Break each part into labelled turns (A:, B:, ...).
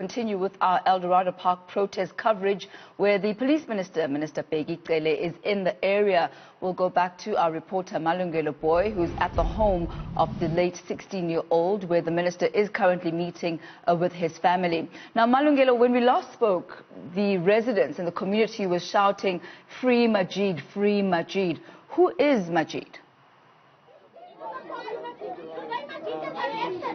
A: Continue with our Eldorado Park protest coverage, where the police minister, Minister Bheki Cele, is in the area. We'll go back to our reporter Malungelo Booi, who's at the home of the late 16-year-old, where the minister is currently meeting with his family. Now, Malungelo, when we last spoke, the residents in the community were shouting, "Free Majid, free Majid." Who is Majid?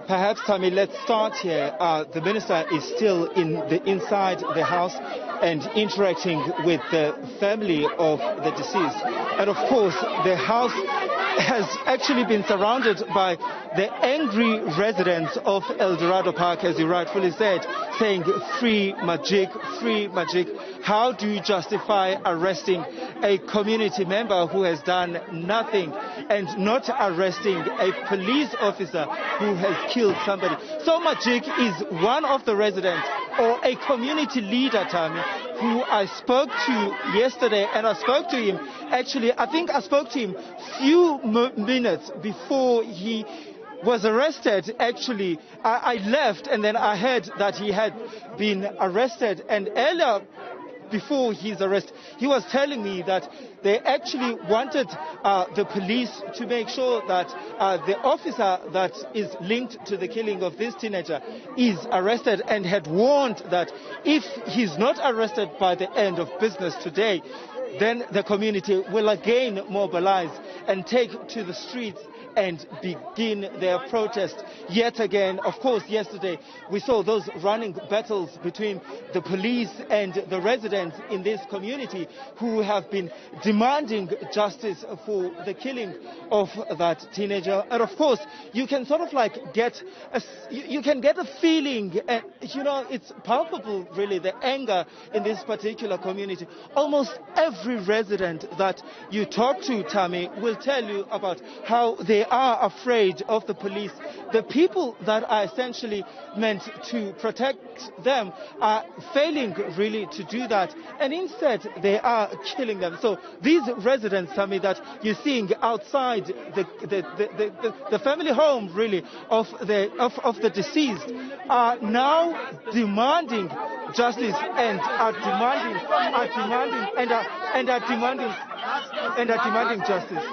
B: Perhaps, Tammy, let's start here. The minister is still inside the house and interacting with the family of the deceased. And of course, the house has actually been surrounded by the angry residents of Eldorado Park, as you rightfully said, saying, "Free Majid, free Majid." How do you justify arresting a community member who has done nothing and not arresting a police officer who has killed somebody? So Majid is one of the residents, or a community leader, Tammy, who I spoke to yesterday, and I spoke to him, actually, I think I spoke to him few minutes before he was arrested. Actually, I left and then I heard that he had been arrested, and earlier, before his arrest, he was telling me that they actually wanted the police to make sure that the officer that is linked to the killing of this teenager is arrested, and had warned that if he's not arrested by the end of business today, then the community will again mobilize and take to the streets and begin their protest yet again. Of course, yesterday we saw those running battles between the police and the residents in this community who have been demanding justice for the killing of that teenager. And of course, you can sort of like get a feeling, and you know, it's palpable really, the anger in this particular community. Almost every resident that you talk to, Tammy, will tell you about how they are afraid of the police. The people that are essentially meant to protect them are failing really to do that, and instead they are killing them. So these residents, Tammy, that you're seeing outside the family home really of the deceased are now demanding justice and are demanding justice.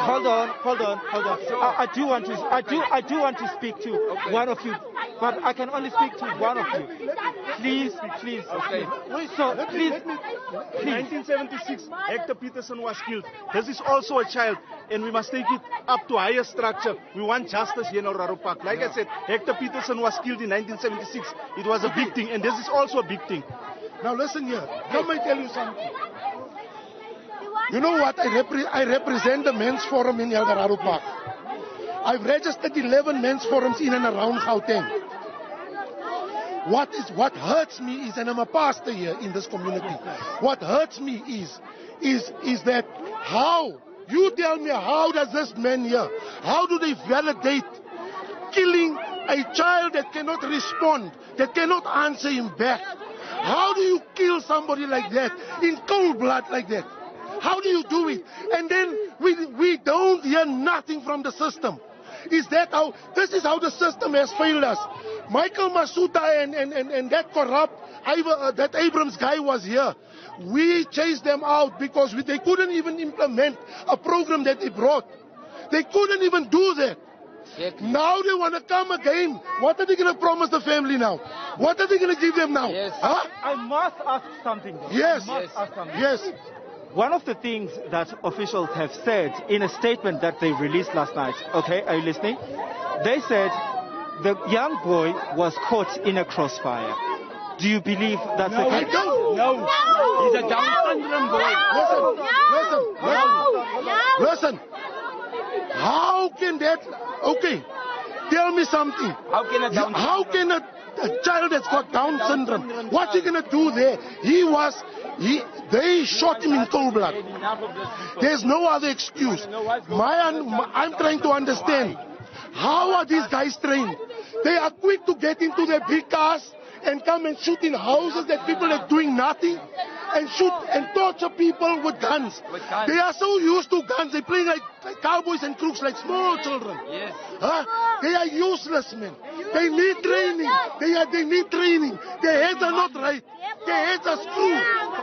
B: Hold on. I do want to speak to one of you, but I can only speak to one of you. Please.
C: Okay.
B: So please.
C: 1976, Hector Peterson was killed. This is also a child, and we must take it up to higher structure. We want justice here in Eldorado Park. Like I said, Hector Peterson was killed in 1976. It was a big thing, and this is also a big thing.
D: Now listen here. Let me tell you something. You know what? I represent the men's forum in Eldorado Park. I've registered 11 men's forums in and around Gauteng. What hurts me is, and I'm a pastor here in this community, what hurts me is that how, you tell me, how does this man here, how do they validate killing a child that cannot respond, that cannot answer him back? How do you kill somebody like that, in cold blood like that? How do you do it? And then we don't hear nothing from the system. Is that how? This is how the system has failed us. Michael Masuta and that corrupt, that Abrams guy was here. We chased them out because they couldn't even implement a program that they brought. They couldn't even do that. Now they want to come again. What are they going to promise the family now? What are they going to give them now?
B: Yes.
D: Huh?
B: I must ask something, though.
D: Yes.
B: Yes. One of the things that officials have said in a statement that they released last night, okay, are you listening? They said the young boy was caught in a crossfire. Do you believe that's the case?
D: No.
C: He's a Down syndrome boy.
D: Listen. How can that? Okay, tell me something. How can a child that's got Down syndrome, what's he gonna do there? They shot him in cold blood. There's no other excuse. I'm trying to understand. How are these guys trained? They are quick to get into their big cars and come and shoot in houses that people are doing nothing. and shoot and torture people with guns. They are so used to guns. They play like cowboys and crooks, like small children.
E: Yes.
D: Huh? They are useless, man. They need training. They need training. Their heads are not right. Their heads are screwed.